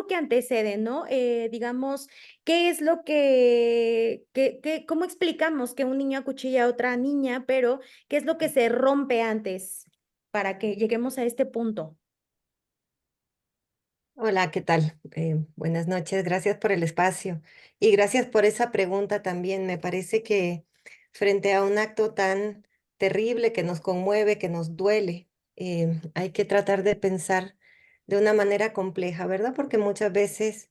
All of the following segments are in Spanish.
lo que antecede, ¿no? Digamos, ¿qué es lo cómo explicamos que un niño acuchilla a otra niña, pero qué es lo que se rompe antes para que lleguemos a este punto? Hola, ¿qué tal? Buenas noches, gracias por el espacio y gracias por esa pregunta también. Me parece que frente a un acto tan terrible que nos conmueve, que nos duele, hay que tratar de pensar de una manera compleja, ¿verdad? Porque muchas veces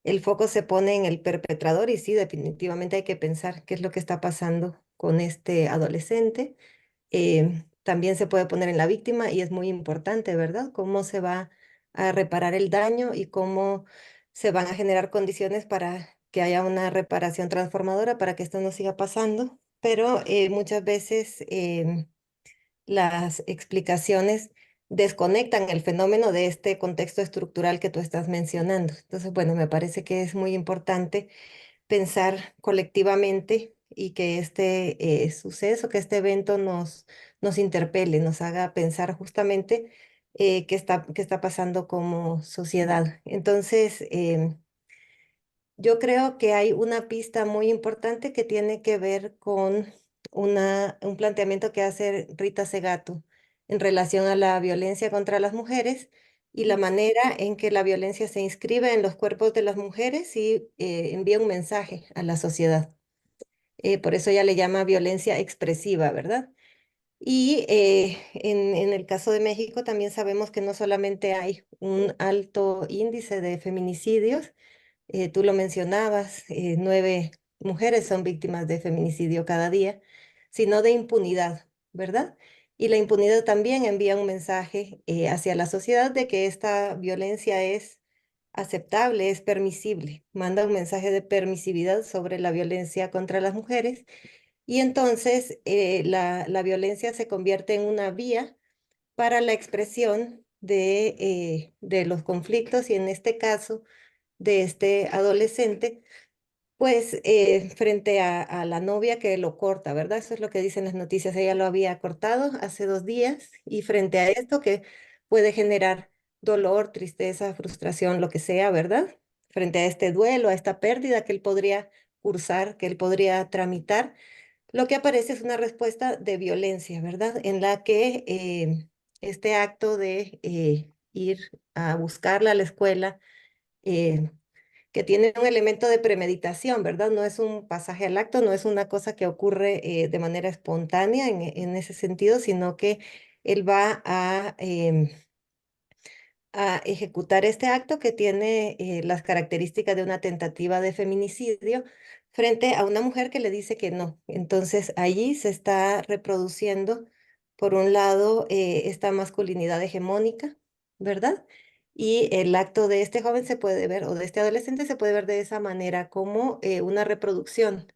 el foco se pone en el perpetrador y sí, definitivamente hay que pensar qué es lo que está pasando con este adolescente. También se puede poner en la víctima y es muy importante, ¿verdad? Cómo se va a reparar el daño y cómo se van a generar condiciones para que haya una reparación transformadora para que esto no siga pasando. Pero muchas veces las explicaciones desconectan el fenómeno de este contexto estructural que tú estás mencionando. Entonces, bueno, me parece que es muy importante pensar colectivamente y que este suceso, que este evento nos interpele, nos haga pensar justamente qué está pasando como sociedad. Entonces, yo creo que hay una pista muy importante que tiene que ver con un planteamiento que hace Rita Segato en relación a la violencia contra las mujeres y la manera en que la violencia se inscribe en los cuerpos de las mujeres y envía un mensaje a la sociedad. Por eso ella le llama violencia expresiva, ¿verdad? Y en el caso de México también sabemos que no solamente hay un alto índice de feminicidios, tú lo mencionabas, 9 mujeres son víctimas de feminicidio cada día, sino de impunidad, ¿verdad? Y la impunidad también envía un mensaje hacia la sociedad de que esta violencia es aceptable, es permisible, manda un mensaje de permisividad sobre la violencia contra las mujeres y entonces la violencia se convierte en una vía para la expresión de los conflictos y en este caso de este adolescente, pues frente a la novia que lo corta, ¿verdad? Eso es lo que dicen las noticias. Ella lo había cortado hace 2 días y frente a esto que puede generar dolor, tristeza, frustración, lo que sea, ¿verdad? Frente a este duelo, a esta pérdida que él podría cursar, que él podría tramitar, lo que aparece es una respuesta de violencia, ¿verdad? En la que este acto de ir a buscarla a la escuela, eh, que tiene un elemento de premeditación, ¿verdad? No es un pasaje al acto, no es una cosa que ocurre de manera espontánea en ese sentido, sino que él va a ejecutar este acto que tiene las características de una tentativa de feminicidio frente a una mujer que le dice que no. Entonces allí se está reproduciendo, por un lado, esta masculinidad hegemónica, ¿verdad? Y el acto de este joven se puede ver, o de este adolescente se puede ver de esa manera como una reproducción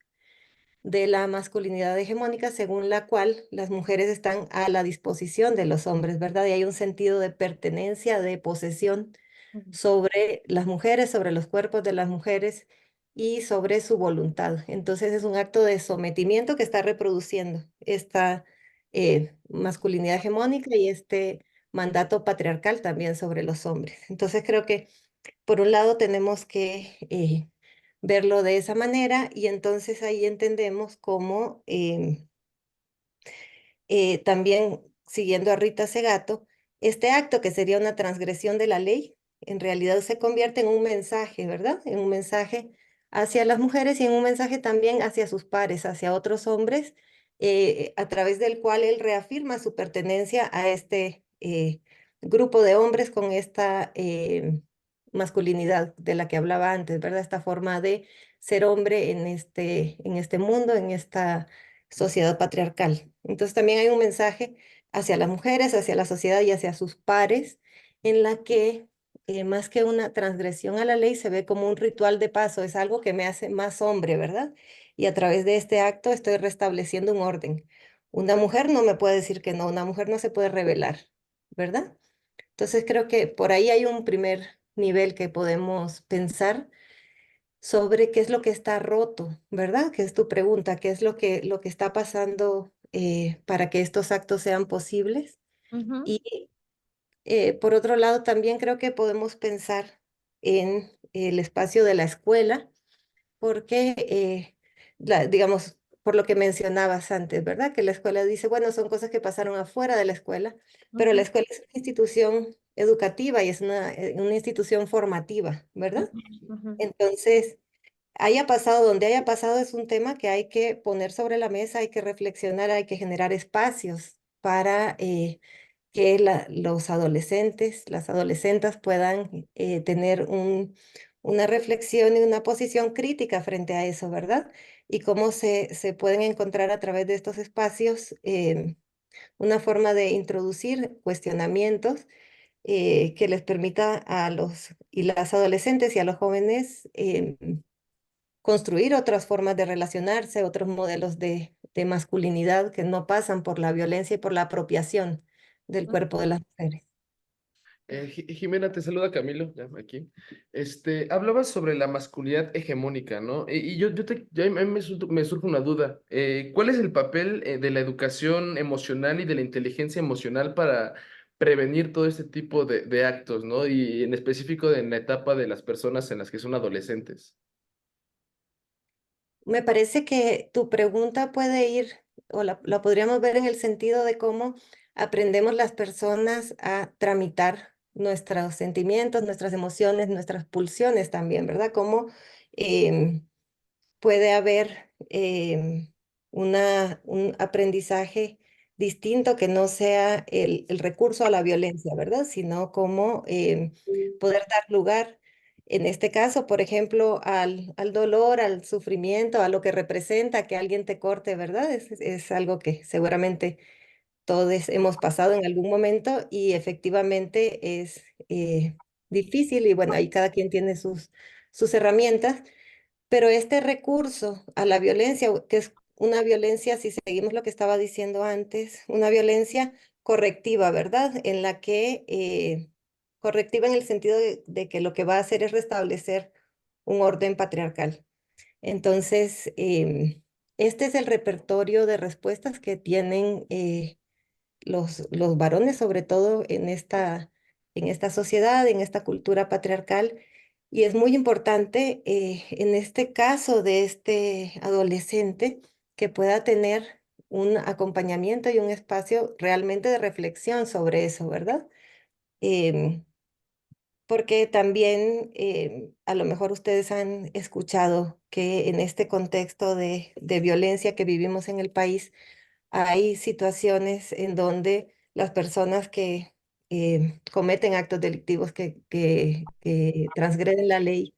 de la masculinidad hegemónica según la cual las mujeres están a la disposición de los hombres, ¿verdad? Y hay un sentido de pertenencia, de posesión Ujú. sobre las mujeres, sobre los cuerpos de las mujeres y sobre su voluntad. Entonces es un acto de sometimiento que está reproduciendo esta masculinidad hegemónica y este mandato patriarcal también sobre los hombres. Entonces creo que por un lado tenemos que verlo de esa manera y entonces ahí entendemos cómo también, siguiendo a Rita Segato, este acto que sería una transgresión de la ley, en realidad se convierte en un mensaje, ¿verdad? En un mensaje hacia las mujeres y en un mensaje también hacia sus pares, hacia otros hombres, a través del cual él reafirma su pertenencia a este grupo de hombres con esta masculinidad de la que hablaba antes, ¿verdad? Esta forma de ser hombre en este mundo, en esta sociedad patriarcal. Entonces también hay un mensaje hacia las mujeres, hacia la sociedad y hacia sus pares, en la que más que una transgresión a la ley se ve como un ritual de paso, es algo que me hace más hombre, ¿verdad? Y a través de este acto estoy restableciendo un orden. Una mujer no me puede decir que no, una mujer no se puede rebelar, ¿verdad? Entonces creo que por ahí hay un primer nivel que podemos pensar sobre qué es lo que está roto, ¿verdad? Que es tu pregunta, qué es lo que está pasando para que estos actos sean posibles. Ujú. Y por otro lado, también creo que podemos pensar en el espacio de la escuela, porque, digamos, por lo que mencionabas antes, ¿verdad? Que la escuela dice, bueno, son cosas que pasaron afuera de la escuela, pero la Ujú, escuela es una institución educativa y es una institución formativa, ¿verdad? ujú, ujú, Entonces, haya pasado donde haya pasado es un tema que hay que poner sobre la mesa, hay que reflexionar, hay que generar espacios para que los adolescentes, las adolescentas puedan tener una reflexión y una posición crítica frente a eso, ¿verdad? Y cómo se pueden encontrar a través de estos espacios una forma de introducir cuestionamientos que les permita a los y las adolescentes y a los jóvenes construir otras formas de relacionarse, otros modelos de masculinidad que no pasan por la violencia y por la apropiación del cuerpo de las mujeres. Jimena, te saluda Camilo, ya aquí. Hablabas sobre la masculinidad hegemónica, ¿no? Y yo a mí me surge una duda. ¿Cuál es el papel de la educación emocional y de la inteligencia emocional para prevenir todo este tipo de actos, ¿no? Y en específico en la etapa de las personas en las que son adolescentes. Me parece que tu pregunta puede ir, o la podríamos ver en el sentido de cómo aprendemos las personas a tramitar nuestros sentimientos, nuestras emociones, nuestras pulsiones también, ¿verdad? Cómo em, puede haber un aprendizaje distinto que no sea el recurso a la violencia, ¿verdad? Sino cómo poder dar lugar, en este caso, por ejemplo, al dolor, al sufrimiento, a lo que representa que alguien te corte, ¿verdad? Es algo que seguramente todos hemos pasado en algún momento y efectivamente es difícil y bueno, ahí cada quien tiene sus herramientas, pero este recurso a la violencia, que es una violencia, si seguimos lo que estaba diciendo antes, una violencia correctiva, ¿verdad? En la que, correctiva en el sentido de que lo que va a hacer es restablecer un orden patriarcal. Entonces, este es el repertorio de respuestas que tienen los varones, sobre todo en esta sociedad, en esta cultura patriarcal. Y es muy importante en este caso de este adolescente que pueda tener un acompañamiento y un espacio realmente de reflexión sobre eso, ¿verdad? Em, Porque también a lo mejor ustedes han escuchado que en este contexto de violencia que vivimos en el país, hay situaciones en donde las personas que cometen actos delictivos que transgreden la ley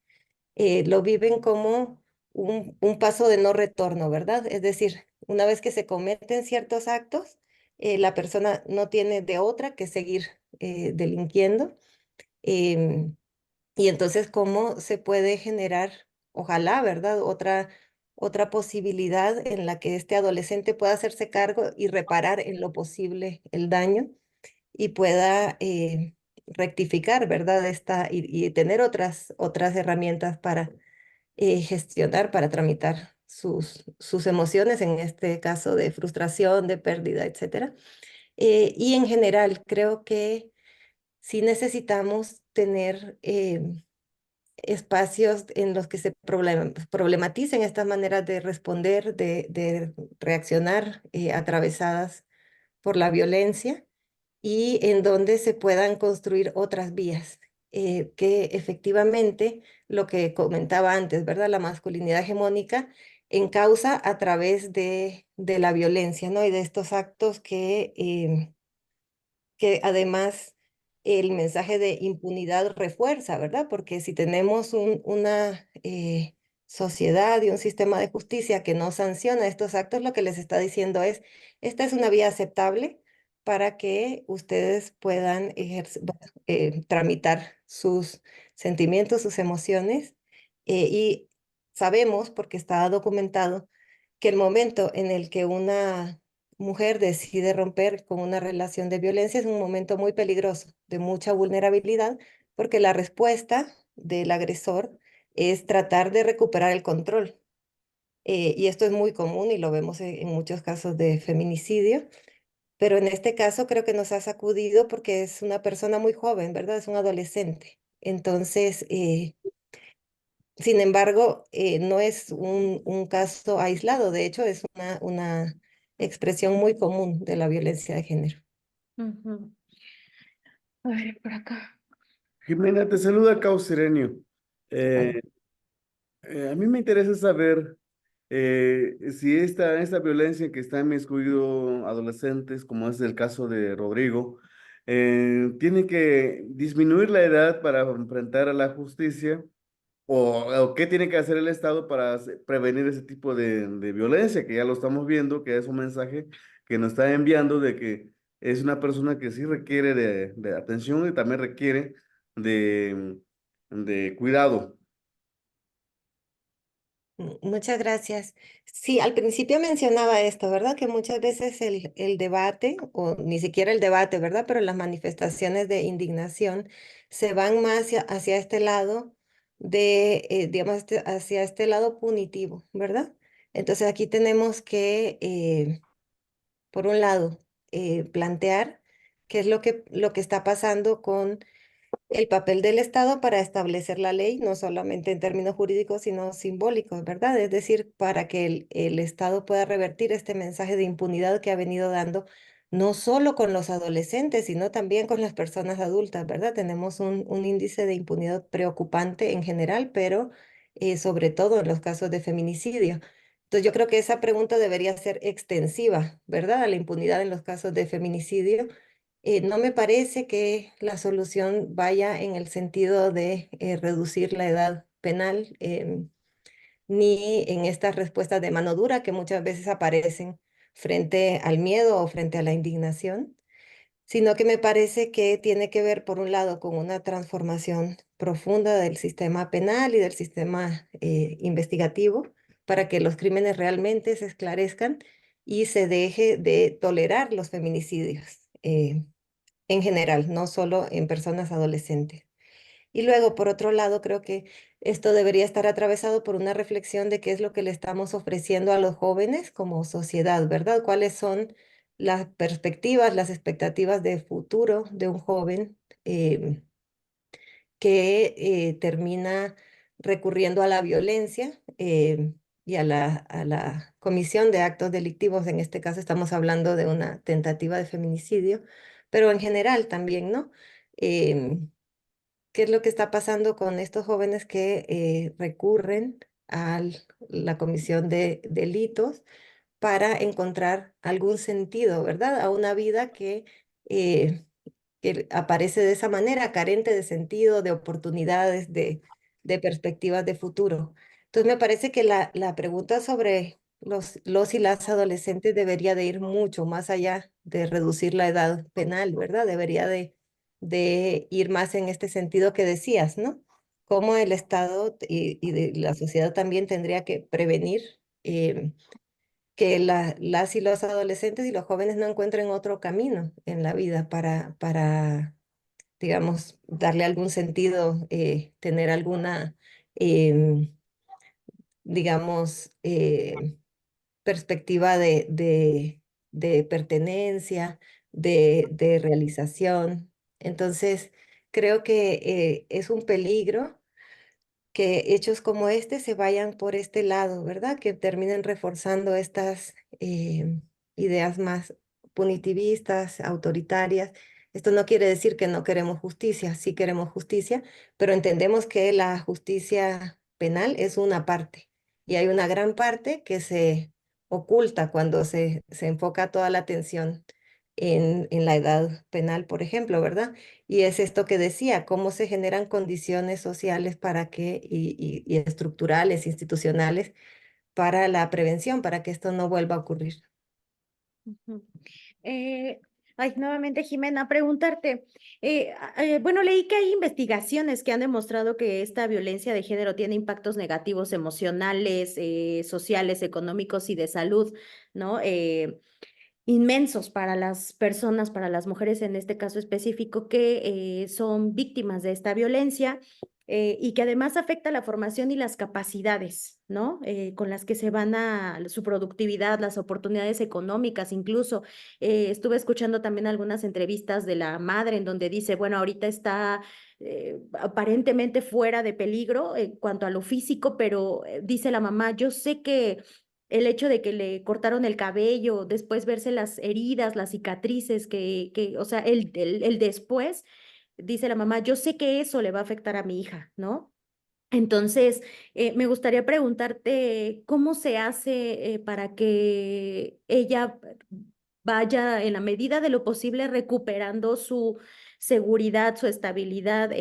lo viven como un paso de no retorno, ¿verdad? Es decir, una vez que se cometen ciertos actos, la persona no tiene de otra que seguir delinquiendo. em, y entonces, ¿cómo se puede generar, ojalá, ¿verdad? Otra posibilidad en la que este adolescente pueda hacerse cargo y reparar en lo posible el daño y pueda rectificar, ¿verdad? Y tener otras herramientas para gestionar, para tramitar sus emociones, en este caso de frustración, de pérdida, etcétera. Y en general, creo que sí necesitamos tener espacios en los que se problematicen estas maneras de responder, de reaccionar atravesadas por la violencia y en donde se puedan construir otras vías, que efectivamente, lo que comentaba antes, ¿verdad? La masculinidad hegemónica encausa a través de la violencia, ¿no? Y de estos actos que además el mensaje de impunidad refuerza, ¿verdad? Porque si tenemos una sociedad y un sistema de justicia que no sanciona estos actos, lo que les está diciendo es, esta es una vía aceptable para que ustedes puedan tramitar sus sentimientos, sus emociones, y sabemos, porque está documentado, que el momento en el que una mujer decide romper con una relación de violencia es un momento muy peligroso, de mucha vulnerabilidad, porque la respuesta del agresor es tratar de recuperar el control. Y esto es muy común y lo vemos en muchos casos de feminicidio, pero en este caso creo que nos ha sacudido porque es una persona muy joven, ¿verdad? Es un adolescente. Entonces, sin embargo, no es un caso aislado, de hecho es una expresión muy común de la violencia de género. Ujú. A ver, por acá. Jimena, te saluda Caos Sirenio. Hola. A mí me interesa saber si esta violencia en que están inmiscuidos adolescentes, como es el caso de Rodrigo, tiene que disminuir la edad para enfrentar a la justicia o qué tiene que hacer el Estado para prevenir ese tipo de violencia, que ya lo estamos viendo, que es un mensaje que nos está enviando de que es una persona que sí requiere de atención y también requiere de, de cuidado. Muchas gracias. Sí, al principio mencionaba esto, ¿verdad? Que muchas veces el debate, o ni siquiera el debate, ¿verdad? Pero las manifestaciones de indignación se van más hacia este lado digamos, hacia este lado punitivo, ¿verdad? Entonces aquí tenemos que, por un lado, plantear qué es lo que está pasando con el papel del Estado para establecer la ley, no solamente en términos jurídicos, sino simbólicos, ¿verdad? Es decir, para que el Estado pueda revertir este mensaje de impunidad que ha venido dando, no solo con los adolescentes, sino también con las personas adultas, ¿verdad? Tenemos un índice de impunidad preocupante en general, pero sobre todo en los casos de feminicidio. Entonces, yo creo que esa pregunta debería ser extensiva, ¿verdad? A la impunidad en los casos de feminicidio. No me parece que la solución vaya en el sentido de reducir la edad penal, ni en estas respuestas de mano dura que muchas veces aparecen frente al miedo o frente a la indignación, sino que me parece que tiene que ver, por un lado, con una transformación profunda del sistema penal y del sistema investigativo para que los crímenes realmente se esclarezcan y se deje de tolerar los feminicidios. En general, no solo en personas adolescentes. Y luego, por otro lado, creo que esto debería estar atravesado por una reflexión de qué es lo que le estamos ofreciendo a los jóvenes como sociedad, ¿verdad? ¿Cuáles son las perspectivas, las expectativas de futuro de un joven que termina recurriendo a la violencia y a la comisión de actos delictivos? En este caso estamos hablando de una tentativa de feminicidio, pero en general también, ¿no? Em, ¿Qué es lo que está pasando con estos jóvenes que recurren a la comisión de delitos para encontrar algún sentido, ¿verdad? A una vida eh, que aparece de esa manera, carente de sentido, de oportunidades, de perspectivas de futuro. Entonces me parece que la pregunta sobre los y las adolescentes debería de ir mucho más allá de reducir la edad penal, ¿verdad? Debería de ir más en este sentido que decías, ¿no? Cómo el Estado y de la sociedad también tendría que prevenir que las y los adolescentes y los jóvenes no encuentren otro camino en la vida para digamos, darle algún sentido, tener alguna, em, digamos, perspectiva de pertenencia, de realización. Entonces, creo que es un peligro que hechos como este se vayan por este lado, ¿verdad? Que terminen reforzando estas ideas más punitivistas, autoritarias. Esto no quiere decir que no queremos justicia, sí queremos justicia, pero entendemos que la justicia penal es una parte y hay una gran parte que se oculta cuando se enfoca toda la atención en la edad penal, por ejemplo, ¿verdad? Y es esto que decía, cómo se generan condiciones sociales para que, y estructurales, institucionales, para la prevención, para que esto no vuelva a ocurrir. Ujú. Nuevamente, Jimena, preguntarte, bueno, leí que hay investigaciones que han demostrado que esta violencia de género tiene impactos negativos emocionales, sociales, económicos y de salud, ¿no? Inmensos para las personas, para las mujeres en este caso específico, que son víctimas de esta violencia. y que además afecta la formación y las capacidades, ¿no? Con las que se van a su productividad, las oportunidades económicas, incluso. Estuve escuchando también algunas entrevistas de la madre en donde dice, bueno, ahorita está aparentemente fuera de peligro en cuanto a lo físico, pero dice la mamá, yo sé que el hecho de que le cortaron el cabello, después verse las heridas, las cicatrices, o sea, el después, dice la mamá, yo sé que eso le va a afectar a mi hija, ¿no? Entonces, me gustaría preguntarte cómo se hace para que ella vaya en la medida de lo posible recuperando su seguridad, su estabilidad.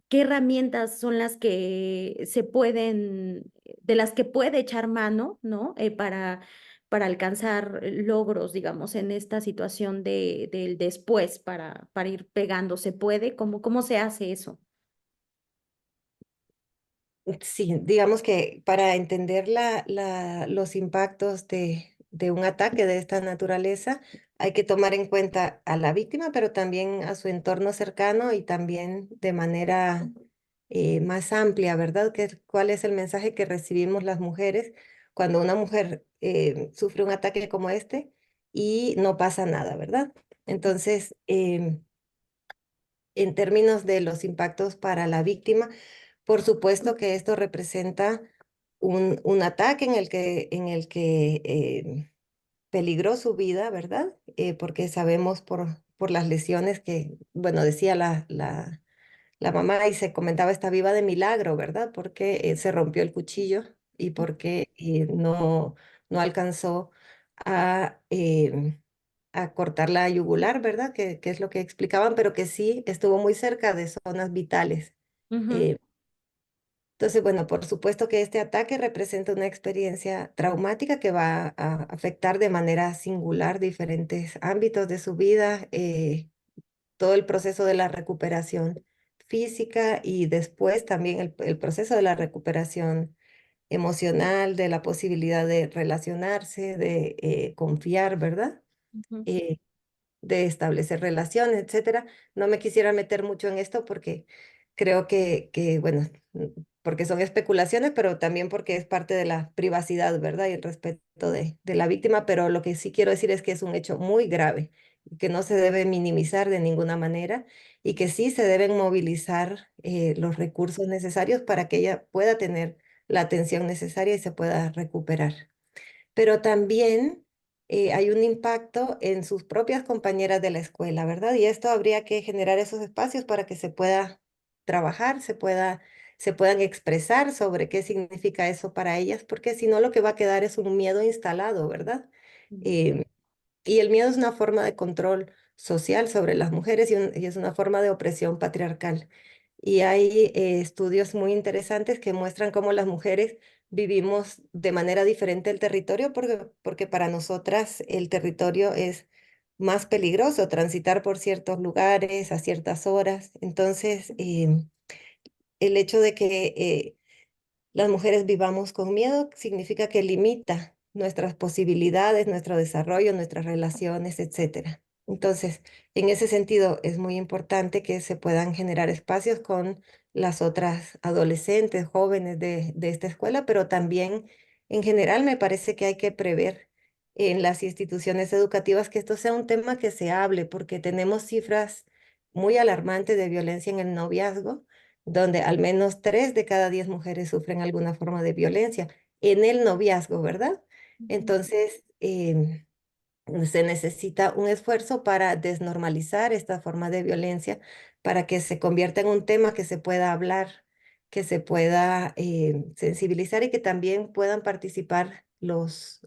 ¿Qué herramientas son las que se pueden, de las que puede echar mano, ¿no? Para alcanzar logros, digamos, en esta situación del después, para ir pegando. ¿Se puede? ¿Cómo se hace eso? Sí, digamos que para entender los impactos de un ataque de esta naturaleza, hay que tomar en cuenta a la víctima, pero también a su entorno cercano y también de manera más amplia, ¿verdad? ¿Cuál es el mensaje que recibimos las mujeres cuando una mujer sufre un ataque como este y no pasa nada, ¿verdad? Entonces, en términos de los impactos para la víctima, por supuesto que esto representa un ataque en el que peligró su vida, ¿verdad? Porque sabemos por las lesiones que, bueno, decía la mamá y se comentaba esta viva de milagro, ¿verdad? Porque se rompió el cuchillo y porque no alcanzó a, a cortar la yugular, ¿verdad? Que es lo que explicaban, pero que sí estuvo muy cerca de zonas vitales. Ujú, Eh, entonces, bueno, por supuesto que este ataque representa una experiencia traumática que va a afectar de manera singular diferentes ámbitos de su vida, todo el proceso de la recuperación física y después también el proceso de la recuperación emocional, de la posibilidad de relacionarse, de confiar, ¿verdad? ujú. Eh, de establecer relaciones, etcétera. No me quisiera meter mucho en esto porque creo bueno, porque son especulaciones, pero también porque es parte de la privacidad, ¿verdad? Y el respeto de la víctima, pero lo que sí quiero decir es que es un hecho muy grave, que no se debe minimizar de ninguna manera y que sí se deben movilizar los recursos necesarios para que ella pueda tener la atención necesaria y se pueda recuperar, pero también hay un impacto en sus propias compañeras de la escuela, ¿verdad? Y esto habría que generar esos espacios para que se pueda trabajar, se puedan expresar sobre qué significa eso para ellas, porque si no lo que va a quedar es un miedo instalado, ¿verdad? Em, y el miedo es una forma de control social sobre las mujeres y es una forma de opresión patriarcal. Y hay estudios muy interesantes que muestran cómo las mujeres vivimos de manera diferente el territorio, porque para nosotras el territorio es más peligroso transitar por ciertos lugares a ciertas horas. Entonces, el hecho de que las mujeres vivamos con miedo significa que limita nuestras posibilidades, nuestro desarrollo, nuestras relaciones, etcétera. Entonces, en ese sentido, es muy importante que se puedan generar espacios con las otras adolescentes, jóvenes de esta escuela, pero también en general me parece que hay que prever en las instituciones educativas que esto sea un tema que se hable, porque tenemos cifras muy alarmantes de violencia en el noviazgo donde al menos 3 de cada 10 mujeres sufren alguna forma de violencia en el noviazgo, ¿verdad? Ujú. Entonces, se necesita un esfuerzo para desnormalizar esta forma de violencia, para que se convierta en un tema que se pueda hablar, que se pueda sensibilizar y que también puedan participar los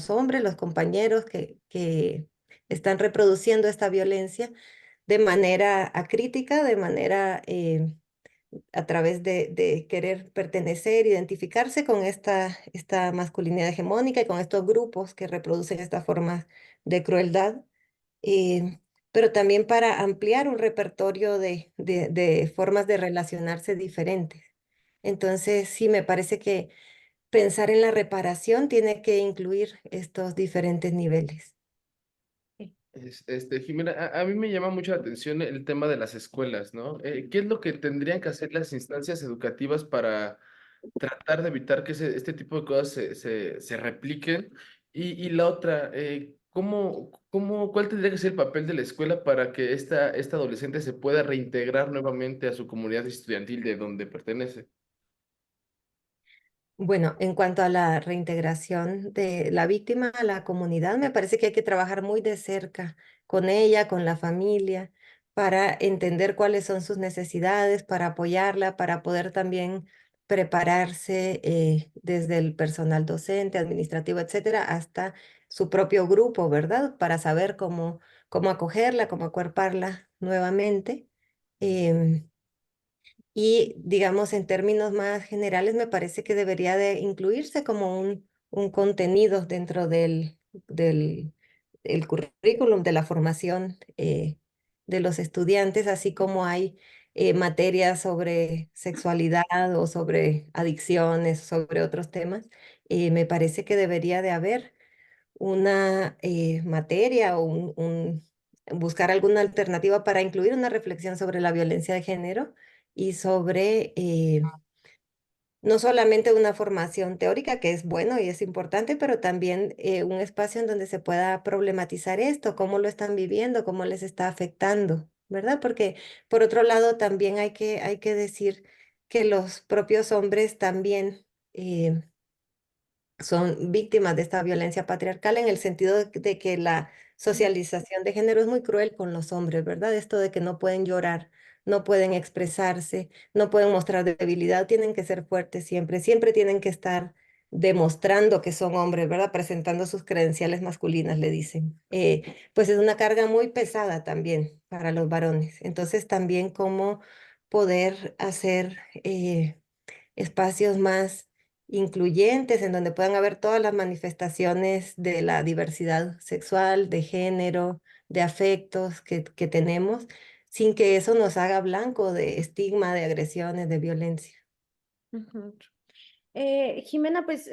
hombres, los compañeros que están reproduciendo esta violencia de manera acrítica, de manera a través de querer pertenecer, identificarse con esta masculinidad hegemónica y con estos grupos que reproducen estas formas de crueldad, eh, pero también para ampliar un repertorio de formas de relacionarse diferentes. Entonces, sí, me parece que pensar en la reparación tiene que incluir estos diferentes niveles. Jimena, a mí me llama mucho la atención el tema de las escuelas, ¿no? ¿Qué es lo que tendrían que hacer las instancias educativas para tratar de evitar que este tipo de cosas se repliquen? Y la otra, ¿cuál tendría que ser el papel de la escuela para que esta adolescente se pueda reintegrar nuevamente a su comunidad estudiantil de donde pertenece? Bueno, en cuanto a la reintegración de la víctima a la comunidad, me parece que hay que trabajar muy de cerca con ella, con la familia, para entender cuáles son sus necesidades, para apoyarla, para poder también prepararse desde el personal docente, administrativo, etcétera, hasta su propio grupo, ¿verdad? Para saber cómo acogerla, cómo acuerparla nuevamente. Em, y digamos, en términos más generales, me parece que debería de incluirse como un contenido dentro del el currículum de la formación de los estudiantes, así como hay materias sobre sexualidad o sobre adicciones, sobre otros temas. Me parece que debería de haber una materia o buscar alguna alternativa para incluir una reflexión sobre la violencia de género y sobre no solamente una formación teórica, que es bueno y es importante, pero también un espacio en donde se pueda problematizar esto, cómo lo están viviendo, cómo les está afectando, ¿verdad? Porque por otro lado también hay que decir que los propios hombres también son víctimas de esta violencia patriarcal en el sentido de que la socialización de género es muy cruel con los hombres, ¿verdad? Esto de que no pueden llorar, no pueden expresarse, no pueden mostrar debilidad, tienen que ser fuertes siempre, siempre tienen que estar demostrando que son hombres, ¿verdad? Presentando sus credenciales masculinas, le dicen. Pues es una carga muy pesada también para los varones. Entonces también cómo poder hacer espacios más incluyentes en donde puedan haber todas las manifestaciones de la diversidad sexual, de género, de afectos que tenemos, sin que eso nos haga blanco de estigma, de agresiones, de violencia. Ujú. Jimena, pues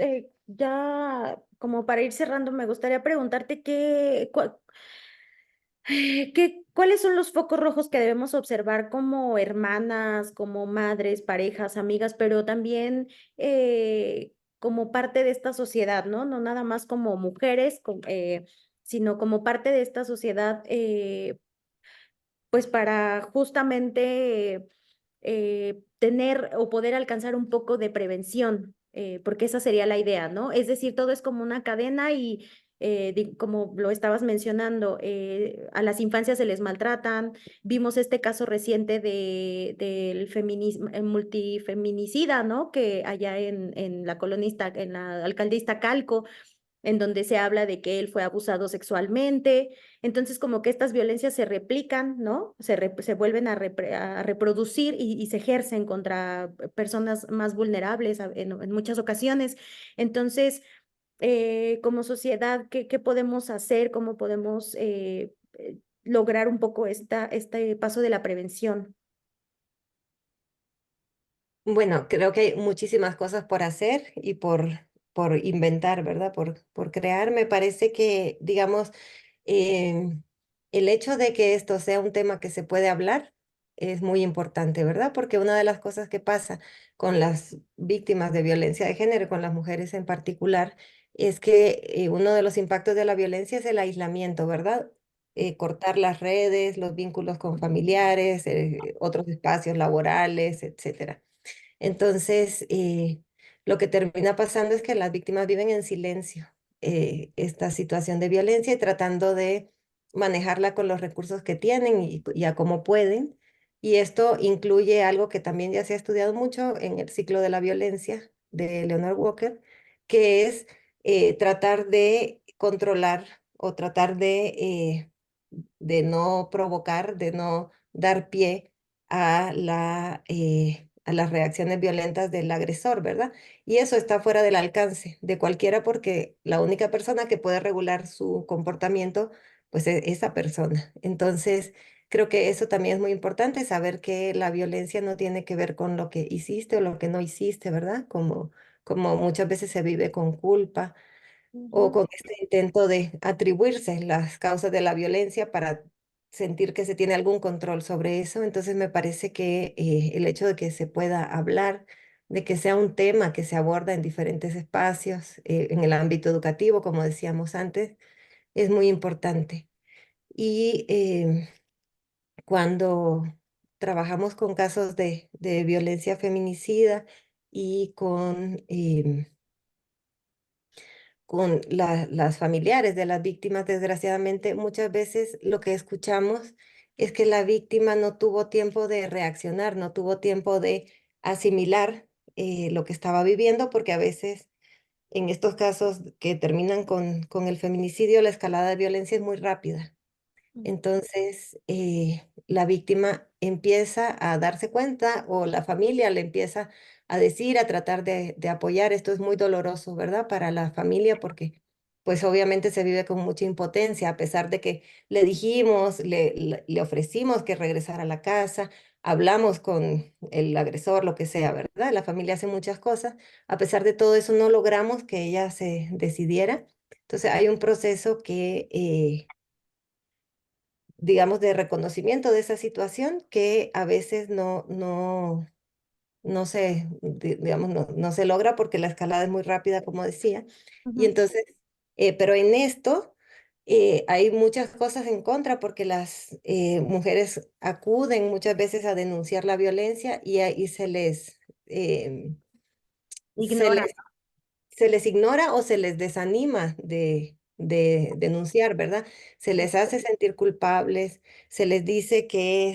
ya como para ir cerrando, me gustaría preguntarte cuáles son los focos rojos que debemos observar como hermanas, como madres, parejas, amigas, pero también como parte de esta sociedad, ¿no? No nada más como mujeres, sino como parte de esta sociedad, pues para justamente tener o poder alcanzar un poco de prevención, porque esa sería la idea, ¿no? Es decir, todo es como una cadena y como lo estabas mencionando, a las infancias se les maltratan. Vimos este caso reciente del feminismo, multifeminicida, ¿no? Que allá en la colonista, en la alcaldía Iztacalco, en donde se habla de que él fue abusado sexualmente. Entonces, como que estas violencias se replican, ¿no? Se vuelven a reproducir y se ejercen contra personas más vulnerables en muchas ocasiones. Entonces, como sociedad, ¿qué podemos hacer? ¿Cómo podemos lograr un poco este paso de la prevención? Bueno, creo que hay muchísimas cosas por hacer y por inventar, ¿verdad? Por crear. Me parece que, digamos, el hecho de que esto sea un tema que se puede hablar es muy importante, ¿verdad? Porque una de las cosas que pasa con las víctimas de violencia de género, con las mujeres en particular, es que uno de los impactos de la violencia es el aislamiento, ¿verdad? Cortar las redes, los vínculos con familiares, otros espacios laborales, etcétera. Entonces, lo que termina pasando es que las víctimas viven en silencio esta situación de violencia y tratando de manejarla con los recursos que tienen y a cómo pueden. Y esto incluye algo que también ya se ha estudiado mucho en el ciclo de la violencia de Leonard Walker, que es tratar de controlar o tratar de no provocar, de no dar pie a las reacciones violentas del agresor, ¿verdad? Y eso está fuera del alcance de cualquiera porque la única persona que puede regular su comportamiento, pues es esa persona. Entonces, creo que eso también es muy importante, saber que la violencia no tiene que ver con lo que hiciste o lo que no hiciste, ¿verdad? Como muchas veces se vive con culpa o Ujú. con este intento de atribuirse las causas de la violencia para sentir que se tiene algún control sobre eso. Entonces me parece que el hecho de que se pueda hablar, de que sea un tema que se aborda en diferentes espacios, en el ámbito educativo, como decíamos antes, es muy importante. Y cuando trabajamos con casos de violencia feminicida y con las familiares de las víctimas, desgraciadamente, muchas veces lo que escuchamos es que la víctima no tuvo tiempo de reaccionar, no tuvo tiempo de asimilar lo que estaba viviendo, porque a veces en estos casos que terminan con el feminicidio, la escalada de violencia es muy rápida. Entonces, la víctima empieza a darse cuenta o la familia le empieza a decir, a tratar de apoyar. Esto es muy doloroso, ¿verdad? Para la familia porque pues obviamente se vive con mucha impotencia, a pesar de que le dijimos, le ofrecimos que regresara a la casa, hablamos con el agresor, lo que sea, ¿verdad? La familia hace muchas cosas. A pesar de todo eso, no logramos que ella se decidiera. Entonces, hay un proceso que digamos, de reconocimiento de esa situación que a veces no se, digamos, no se logra porque la escalada es muy rápida, como decía. Y Ujú. entonces, pero en esto hay muchas cosas en contra porque las mujeres acuden muchas veces a denunciar la violencia y ahí eh, se Ignora. les se les ignora o se les desanima de denunciar, ¿verdad? Se les hace sentir culpables, se les dice que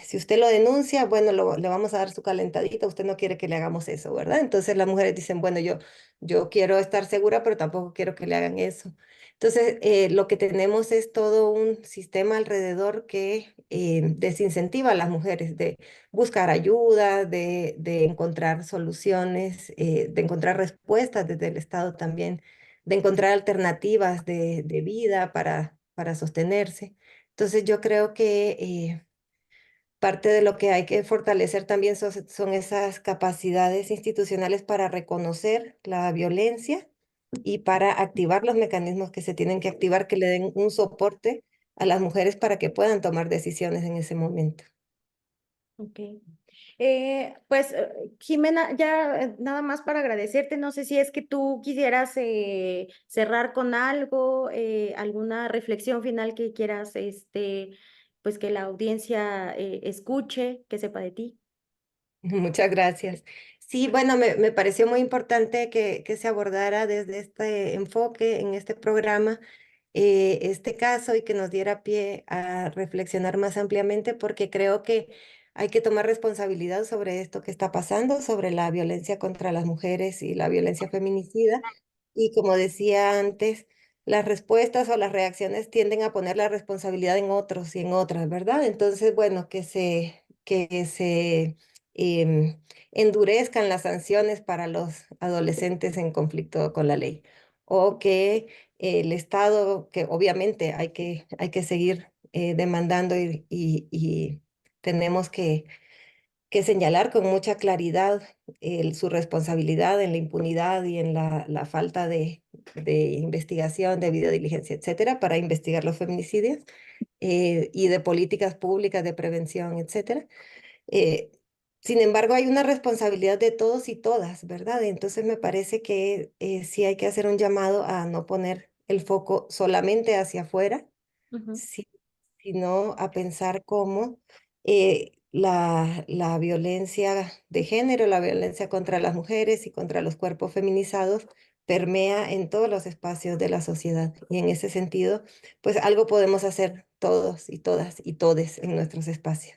si usted lo denuncia, bueno, le vamos a dar su calentadita, usted no quiere que le hagamos eso, ¿verdad? Entonces las mujeres dicen, bueno, yo quiero estar segura, pero tampoco quiero que le hagan eso. Entonces, lo que tenemos es todo un sistema alrededor que desincentiva a las mujeres de buscar ayuda, de encontrar soluciones, de encontrar respuestas desde el Estado también, de encontrar alternativas de vida para sostenerse. Entonces yo creo que parte de lo que hay que fortalecer también son esas capacidades institucionales para reconocer la violencia y para activar los mecanismos que se tienen que activar, que le den un soporte a las mujeres para que puedan tomar decisiones en ese momento. Ok. Pues, Jimena, ya nada más para agradecerte, no sé si es que tú quisieras cerrar con algo, alguna reflexión final que quieras, pues que la audiencia escuche, que sepa de ti. Muchas gracias. Sí, bueno, me pareció muy importante que se abordara desde este enfoque en este programa este caso y que nos diera pie a reflexionar más ampliamente porque creo que hay que tomar responsabilidad sobre esto que está pasando, sobre la violencia contra las mujeres y la violencia feminicida. Y como decía antes, las respuestas o las reacciones tienden a poner la responsabilidad en otros y en otras, ¿verdad? Entonces, bueno, que se endurezcan las sanciones para los adolescentes en conflicto con la ley o que el Estado, que obviamente hay que seguir demandando y tenemos que señalar con mucha claridad su responsabilidad en la impunidad y en la falta de investigación, de videodiligencia, etcétera, para investigar los feminicidios y de políticas públicas de prevención, etcétera. Eh, Sin embargo, hay una responsabilidad de todos y todas, ¿verdad? Entonces me parece que sí hay que hacer un llamado a no poner el foco solamente hacia afuera, Ujú. sí, sino a pensar cómo la violencia de género, la violencia contra las mujeres y contra los cuerpos feminizados permea en todos los espacios de la sociedad. Y en ese sentido, pues algo podemos hacer todos y todas y todes en nuestros espacios.